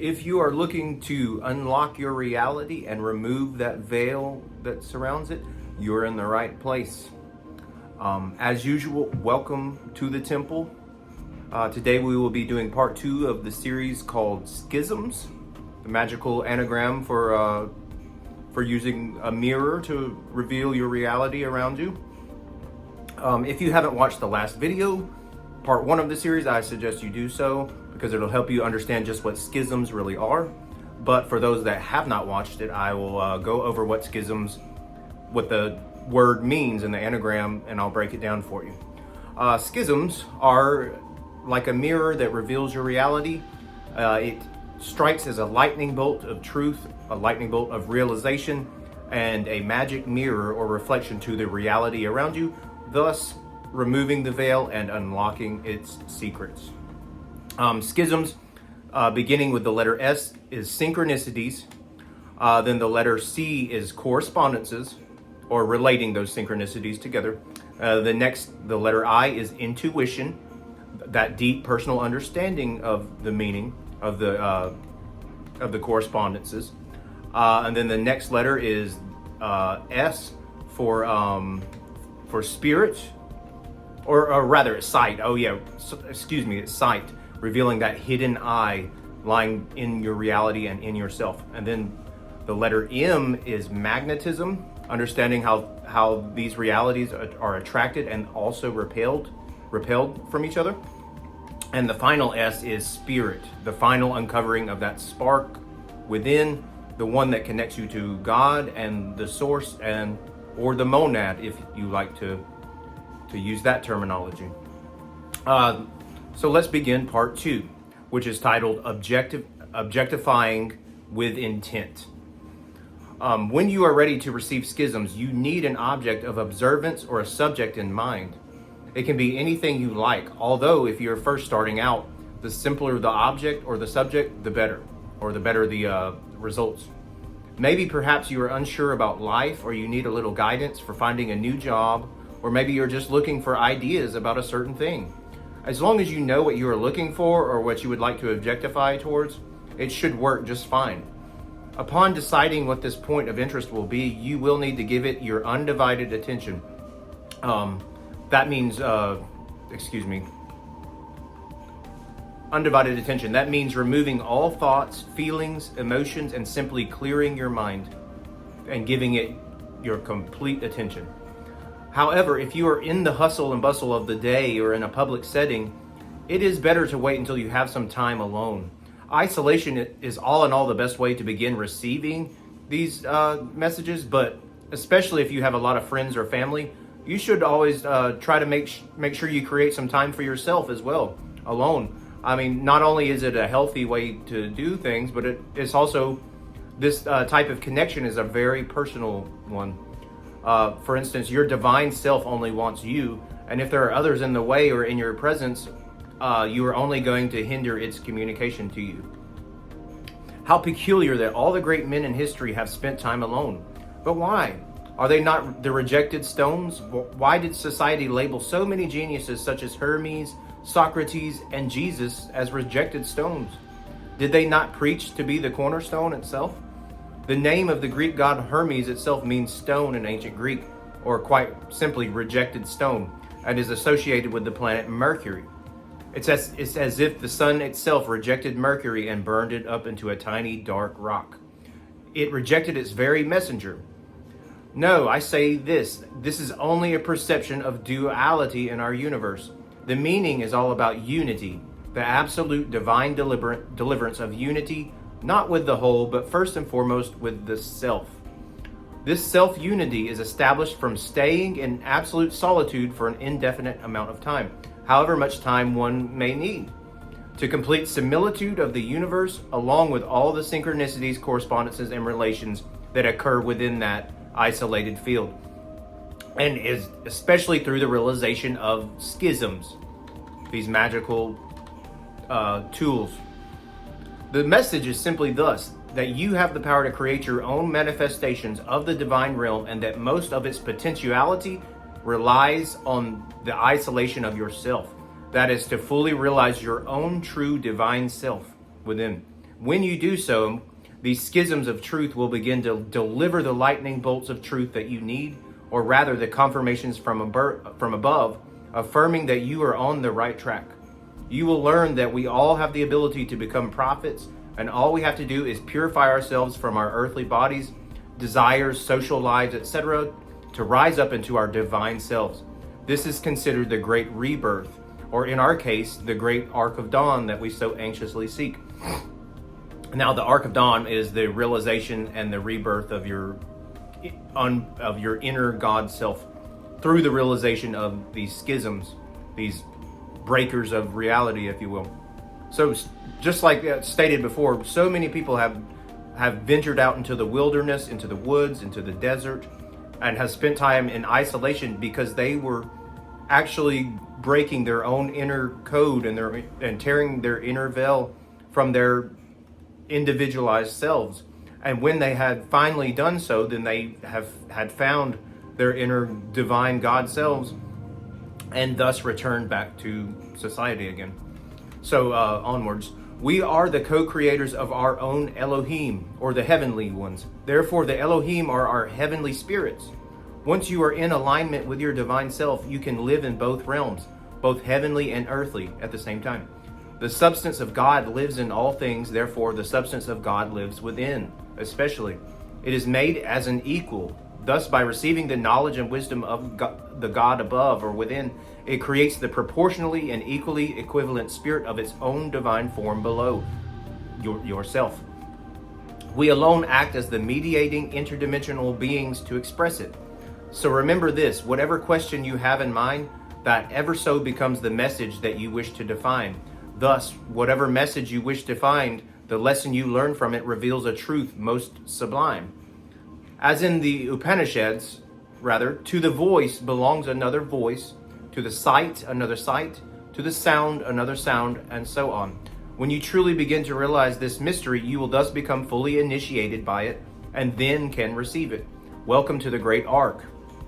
If you are looking to unlock your reality and remove that veil that surrounds it, you're in the right place. As usual, welcome to the temple. Today we will be doing part 2 of the series called Schisms, the magical anagram for using a mirror to reveal your reality around you. If you haven't watched the last video, part 1 of the series, I suggest you do so because it'll help you understand just what schisms really are. But for those that have not watched it, I will go over what the word means in the anagram, and I'll break it down for you. Schisms are like a mirror that reveals your reality. It strikes as a lightning bolt of truth, a lightning bolt of realization, and a magic mirror or reflection to the reality around you, thus removing the veil and unlocking its secrets. Schisms, beginning with the letter S, is synchronicities. Then the letter C is correspondences, or relating those synchronicities together. The letter I is intuition, that deep personal understanding of the meaning of the correspondences. And then the next letter is S for spirit, or rather it's sight. It's sight, revealing that hidden eye lying in your reality and in yourself. And then the letter M is magnetism, understanding how these realities are attracted and also repelled from each other. And the final S is spirit, the final uncovering of that spark within, the one that connects you to God and the source, or the monad, if you like to use that terminology. So let's begin part 2, which is titled Objectifying with Intent. When you are ready to receive schisms, you need an object of observance or a subject in mind. It can be anything you like, although if you're first starting out, the simpler the object or the subject, the better the results. Maybe perhaps you are unsure about life, or you need a little guidance for finding a new job, or maybe you're just looking for ideas about a certain thing. As long as you know what you are looking for or what you would like to objectify towards, it should work just fine. Upon deciding what this point of interest will be, you will need to give it your undivided attention. That means, undivided attention. That means removing all thoughts, feelings, emotions, and simply clearing your mind and giving it your complete attention. However, if you are in the hustle and bustle of the day or in a public setting, it is better to wait until you have some time alone. Isolation is all in all the best way to begin receiving these messages, but especially if you have a lot of friends or family, you should always try to make sure you create some time for yourself as well, alone. I mean, not only is it a healthy way to do things, but it's also, this type of connection is a very personal one. For instance, your divine self only wants you, and if there are others in the way or in your presence, you are only going to hinder its communication to you. How peculiar that all the great men in history have spent time alone. But why? Are they not the rejected stones? Why did society label so many geniuses such as Hermes, Socrates, and Jesus as rejected stones? Did they not preach to be the cornerstone itself? The name of the Greek god Hermes itself means stone in ancient Greek, or quite simply rejected stone, and is associated with the planet Mercury. It's as if the sun itself rejected Mercury and burned it up into a tiny dark rock. It rejected its very messenger. No, I say this is only a perception of duality in our universe. The meaning is all about unity, the absolute divine deliverance of unity, not with the whole, but first and foremost with the self. This self-unity is established from staying in absolute solitude for an indefinite amount of time, however much time one may need, to complete similitude of the universe, along with all the synchronicities, correspondences, and relations that occur within that isolated field, and is especially through the realization of schisms, these magical tools. The message is simply thus, that you have the power to create your own manifestations of the divine realm, and that most of its potentiality relies on the isolation of yourself. That is, to fully realize your own true divine self within. When you do so, these schisms of truth will begin to deliver the lightning bolts of truth that you need, or rather the confirmations from above, affirming that you are on the right track. You will learn that we all have the ability to become prophets, and all we have to do is purify ourselves from our earthly bodies, desires, social lives, etc., to rise up into our divine selves. This is considered the great rebirth, or in our case, the great arc of dawn that we so anxiously seek. Now, the arc of dawn is the realization and the rebirth of your inner God self through the realization of these schisms, these breakers of reality, if you will. So, just like stated before, so many people have ventured out into the wilderness, into the woods, into the desert, and have spent time in isolation because they were actually breaking their own inner code and tearing their inner veil from their individualized selves. And when they had finally done so, then they had found their inner divine God selves, and thus returned back to society again. So onwards. We are the co-creators of our own Elohim, or the heavenly ones. Therefore, the Elohim are our heavenly spirits. Once you are in alignment with your divine self, you can live in both realms, both heavenly and earthly, at the same time. The substance of God lives in all things, therefore the substance of God lives within, especially. It is made as an equal. Thus, by receiving the knowledge and wisdom of the God above or within, it creates the proportionally and equally equivalent spirit of its own divine form below yourself. We alone act as the mediating interdimensional beings to express it. So remember this, whatever question you have in mind, that ever so becomes the message that you wish to define. Thus, whatever message you wish to find, the lesson you learn from it reveals a truth most sublime. As in the Upanishads, to the voice belongs another voice, to the sight another sight, to the sound another sound, and so on. When you truly begin to realize this mystery, you will thus become fully initiated by it, and then can receive it. Welcome to the great arc.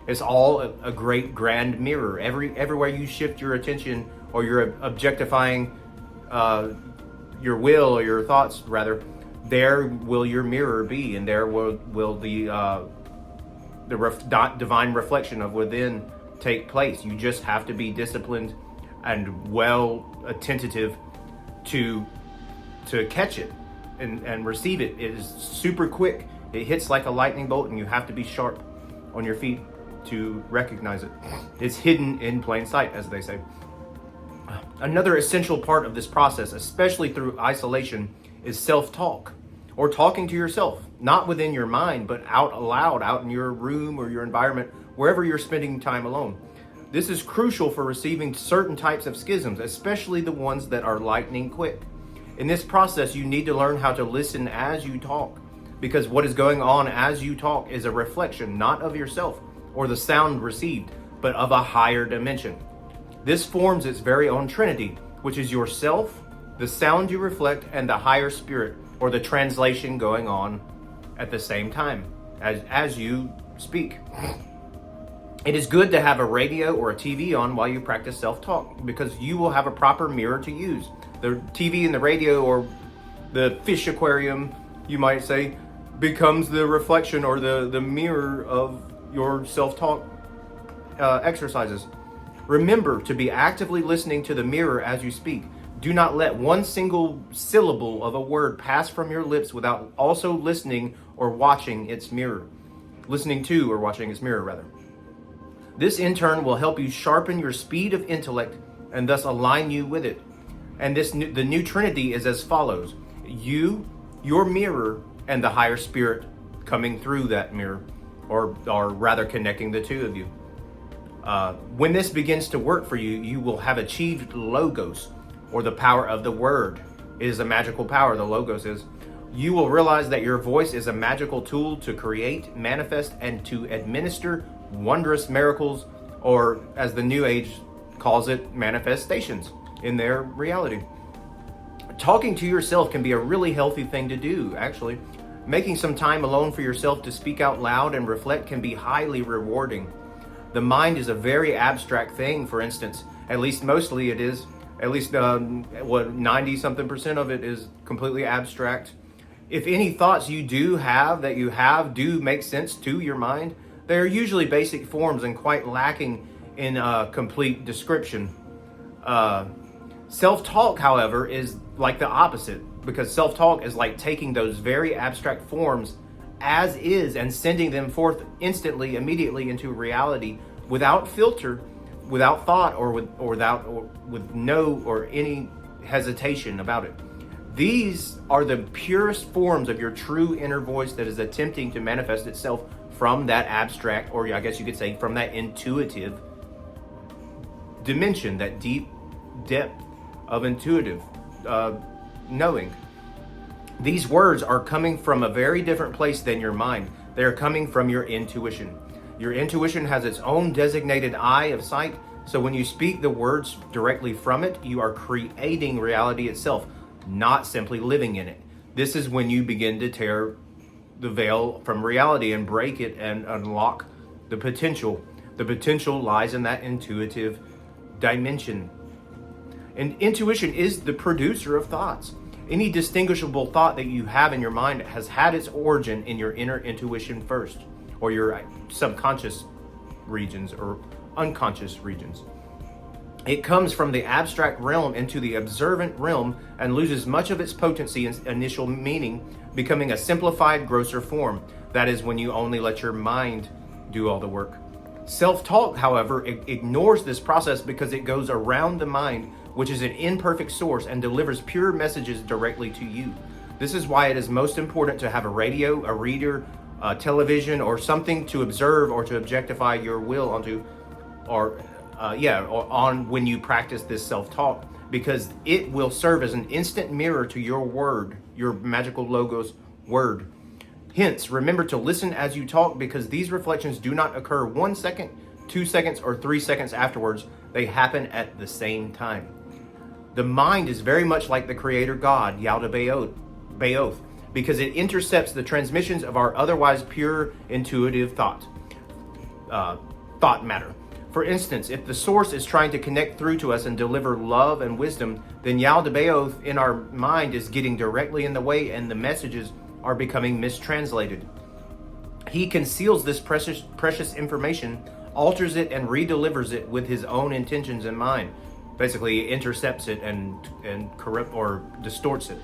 It's all a great grand mirror. Everywhere you shift your attention, or you're objectifying your will, or your thoughts rather, there will your mirror be, and there will the divine reflection of within take place. You just have to be disciplined and well attentive to catch it and receive it. It is super quick. It hits like a lightning bolt, and you have to be sharp on your feet to recognize it. It's hidden in plain sight, as they say. Another essential part of this process, especially through isolation, is self-talk, or talking to yourself, not within your mind, but out aloud, out in your room or your environment, wherever you're spending time alone. This is crucial for receiving certain types of schisms, especially the ones that are lightning quick. In this process, you need to learn how to listen as you talk, because what is going on as you talk is a reflection not of yourself or the sound received, but of a higher dimension. This forms its very own trinity, which is yourself, the sound you reflect, and the higher spirit, or the translation going on at the same time as you speak. It is good to have a radio or a TV on while you practice self-talk, because you will have a proper mirror to use. The TV and the radio, or the fish aquarium, you might say, becomes the reflection or the mirror of your self-talk exercises. Remember to be actively listening to the mirror as you speak. Do not let one single syllable of a word pass from your lips without also listening or watching its mirror. Listening to or watching its mirror, rather. This in turn will help you sharpen your speed of intellect and thus align you with it. And the new trinity is as follows: you, your mirror, and the higher spirit coming through that mirror, or rather connecting the two of you. When this begins to work for you, you will have achieved logos, or the power of the word. It is a magical power, the logos is. You will realize that your voice is a magical tool to create, manifest, and to administer wondrous miracles, or as the New Age calls it, manifestations in their reality. Talking to yourself can be a really healthy thing to do, actually. Making some time alone for yourself to speak out loud and reflect can be highly rewarding. The mind is a very abstract thing, for instance, at least mostly it is, At least 90 something percent of it is completely abstract. If any thoughts you do do make sense to your mind, they are usually basic forms and quite lacking in complete description. Self-talk, however, is like the opposite, because self-talk is like taking those very abstract forms as is and sending them forth instantly, immediately into reality without filter, without thought, or with no or any hesitation about it. These are the purest forms of your true inner voice that is attempting to manifest itself from that abstract, or I guess you could say from that intuitive dimension, that deep depth of intuitive knowing. These words are coming from a very different place than your mind. They are coming from your intuition. Your intuition has its own designated eye of sight, so when you speak the words directly from it, you are creating reality itself, not simply living in it. This is when you begin to tear the veil from reality and break it and unlock the potential. The potential lies in that intuitive dimension. And intuition is the producer of thoughts. Any distinguishable thought that you have in your mind has had its origin in your inner intuition first, or your subconscious regions or unconscious regions. It comes from the abstract realm into the observant realm and loses much of its potency and initial meaning, becoming a simplified, grosser form. That is when you only let your mind do all the work. Self-talk, however, ignores this process because it goes around the mind, which is an imperfect source, and delivers pure messages directly to you. This is why it is most important to have a radio, a reader, television, or something to observe or to objectify your will onto, on when you practice this self-talk, because it will serve as an instant mirror to your word, your magical logos word. Hence, remember to listen as you talk, because these reflections do not occur 1 second, 2 seconds, or 3 seconds afterwards. They happen at the same time. The mind is very much like the creator God, Yaldabaoth, because it intercepts the transmissions of our otherwise pure intuitive thought matter. For instance, if the source is trying to connect through to us and deliver love and wisdom, then Yaldabaoth in our mind is getting directly in the way, and the messages are becoming mistranslated. He conceals this precious information, alters it, and redelivers it with his own intentions in mind. Basically, intercepts it and corrupt or distorts it.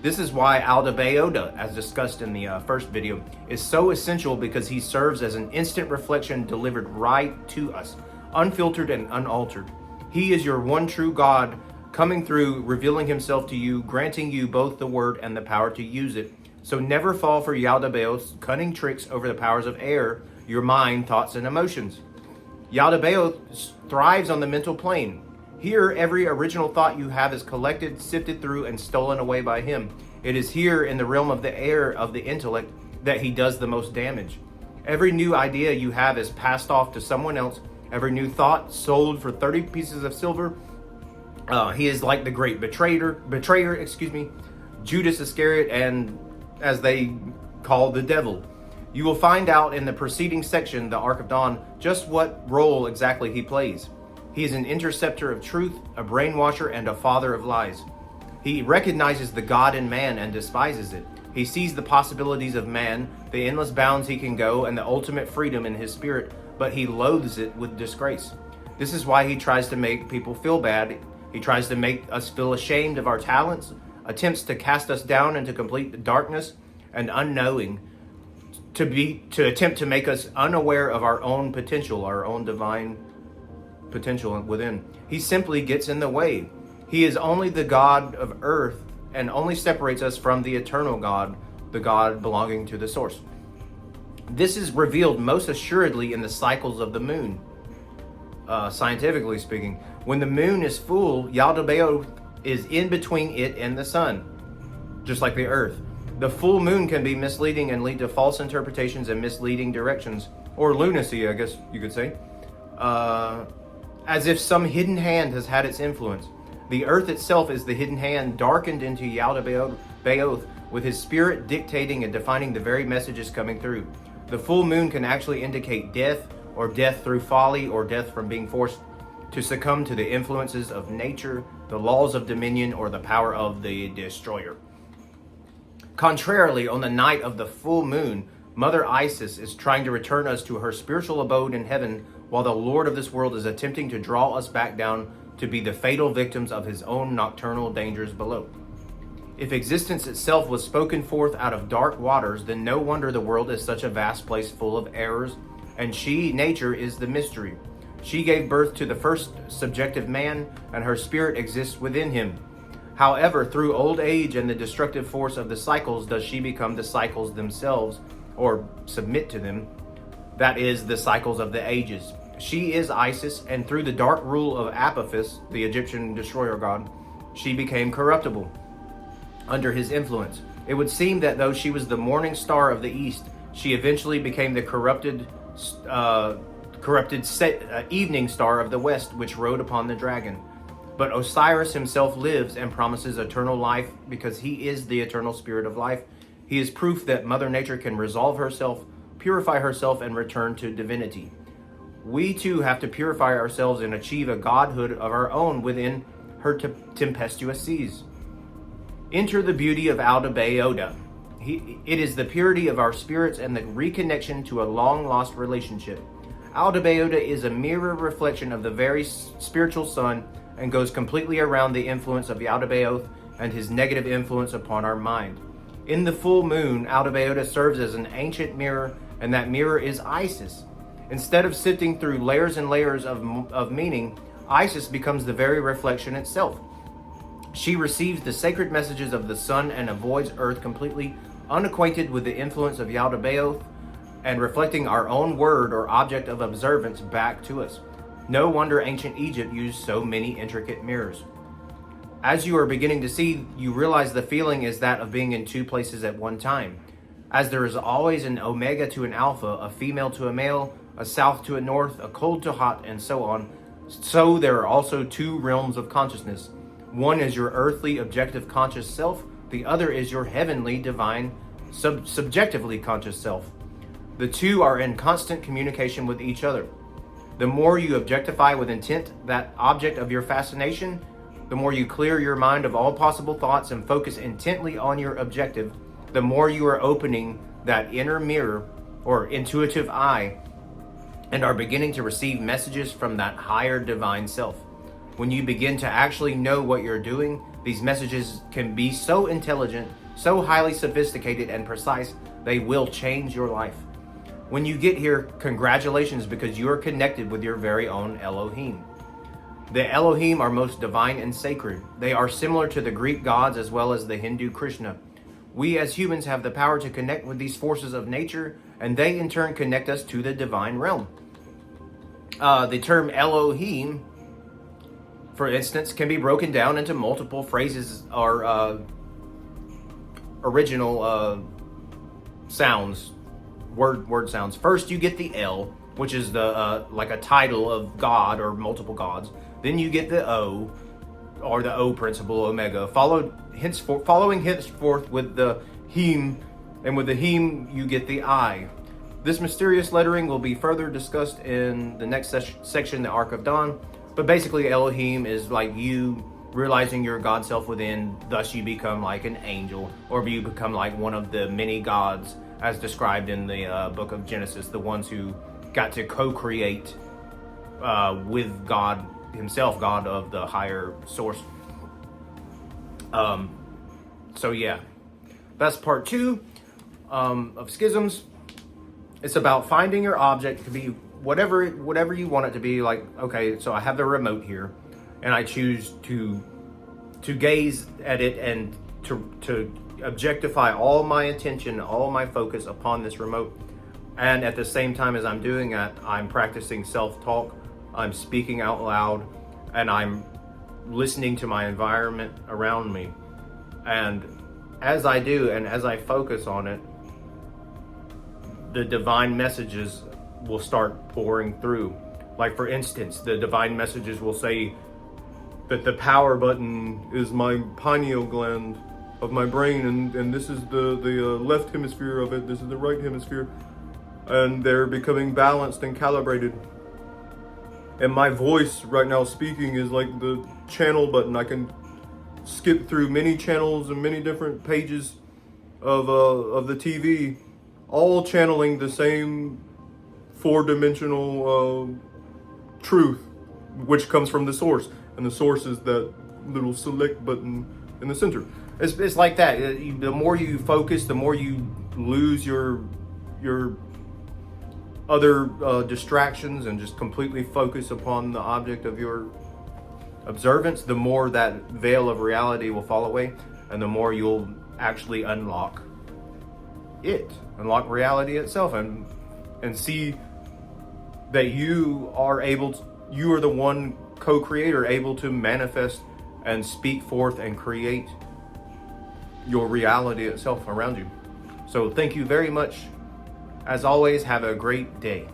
This is why Aldabaoth, as discussed in the first video, is so essential, because he serves as an instant reflection delivered right to us, unfiltered and unaltered. He is your one true God coming through, revealing himself to you, granting you both the word and the power to use it. So never fall for Yaldabaoth's cunning tricks over the powers of air, your mind, thoughts, and emotions. Yaldabaoth thrives on the mental plane. Here, every original thought you have is collected, sifted through, and stolen away by him. It is here, in the realm of the air of the intellect, that he does the most damage. Every new idea you have is passed off to someone else. Every new thought sold for 30 pieces of silver. He is like the great betrayer, Judas Iscariot, and as they call the devil. You will find out in the preceding section, the Arc of Dawn, just what role exactly he plays. He is an interceptor of truth, a brainwasher, and a father of lies. He recognizes the God in man and despises it. He sees the possibilities of man, the endless bounds he can go, and the ultimate freedom in his spirit, but he loathes it with disgrace. This is why he tries to make people feel bad. He tries to make us feel ashamed of our talents, attempts to cast us down into complete darkness and unknowing, to attempt to make us unaware of our own potential, our own divine potential within. He simply gets in the way. He is only the God of earth and only separates us from the eternal God, the God belonging to the source. This is revealed most assuredly in the cycles of the moon. Scientifically speaking, when the moon is full, Yaldabaoth is in between it and the sun, just like the earth. The full moon can be misleading and lead to false interpretations and misleading directions, or lunacy, I guess you could say. As if some hidden hand has had its influence. The earth itself is the hidden hand darkened into Yaldabaoth, with his spirit dictating and defining the very messages coming through. The full moon can actually indicate death, or death through folly, or death from being forced to succumb to the influences of nature, the laws of dominion, or the power of the destroyer. Contrarily, on the night of the full moon, Mother Isis is trying to return us to her spiritual abode in heaven, while the Lord of this world is attempting to draw us back down to be the fatal victims of his own nocturnal dangers below. If existence itself was spoken forth out of dark waters, then no wonder the world is such a vast place full of errors, and she, nature, is the mystery. She gave birth to the first subjective man, and her spirit exists within him. However, through old age and the destructive force of the cycles does she become the cycles themselves, or submit to them. That is, the cycles of the ages. She is Isis, and through the dark rule of Apophis, the Egyptian destroyer god, she became corruptible under his influence. It would seem that though she was the morning star of the east, she eventually became the corrupted evening star of the west, which rode upon the dragon. But Osiris himself lives and promises eternal life because he is the eternal spirit of life. He is proof that Mother Nature can resolve herself, purify herself, and return to divinity. We too have to purify ourselves and achieve a godhood of our own within her tempestuous seas. Enter the beauty of Aldebaoda. It is the purity of our spirits and the reconnection to a long-lost relationship. Aldebaoda is a mirror reflection of the very spiritual sun and goes completely around the influence of Aldebaoth and his negative influence upon our mind. In the full moon, Aldebaoda serves as an ancient mirror, and that mirror is Isis. Instead of sifting through layers and layers of meaning, Isis becomes the very reflection itself. She receives the sacred messages of the sun and avoids Earth completely unacquainted with the influence of Yaldabaoth and reflecting our own word or object of observance back to us. No wonder ancient Egypt used so many intricate mirrors. As you are beginning to see, you realize the feeling is that of being in two places at one time. As there is always an omega to an alpha, a female to a male, a south to a north, a cold to hot, and so on, so there are also two realms of consciousness. One is your earthly, objective conscious self. The other is your heavenly, divine, subjectively conscious self. The two are in constant communication with each other. The more you objectify with intent that object of your fascination, the more you clear your mind of all possible thoughts and focus intently on your objective, the more you are opening that inner mirror or intuitive eye and are beginning to receive messages from that higher divine self. When you begin to actually know what you're doing, these messages can be so intelligent, so highly sophisticated and precise, they will change your life. When you get here, congratulations, because you are connected with your very own Elohim. The Elohim are most divine and sacred. They are similar to the Greek gods as well as the Hindu Krishna. We as humans have the power to connect with these forces of nature, and they in turn connect us to the divine realm. The term Elohim, for instance, can be broken down into multiple phrases or original sounds, word sounds. First, you get the El, which is the like a title of God or multiple gods. Then you get the O, or the O principle, Omega, following henceforth with the Him, and with the Him you get the I. This mysterious lettering will be further discussed in the next section, the Arc of Dawn. But basically, Elohim is like you realizing your God self within, thus you become like an angel, or you become like one of the many gods as described in the book of Genesis, the ones who got to co-create with God himself, God of the higher source. So yeah, that's part 2 of Schisms. It's about finding your object to be whatever you want it to be. Like, okay, so I have the remote here, and I choose to gaze at it and to objectify all my attention, all my focus upon this remote. And at the same time as I'm doing that, I'm practicing self-talk, I'm speaking out loud, and I'm listening to my environment around me. And as I do, and as I focus on it, the divine messages will start pouring through. Like, for instance, the divine messages will say that the power button is my pineal gland of my brain, and this is the left hemisphere of it, this is the right hemisphere, and they're becoming balanced and calibrated. And my voice right now speaking is like the channel button. I can skip through many channels and many different pages of the TV, all channeling the same four-dimensional truth, which comes from the source. And the source is that little select button in the center. It's like that. The more you focus, the more you lose your other distractions and just completely focus upon the object of your observance, the more that veil of reality will fall away, and the more you'll actually unlock reality itself, and see that you are the one co-creator, able to manifest and speak forth and create your reality itself around you. So thank you very much. As always, have a great day.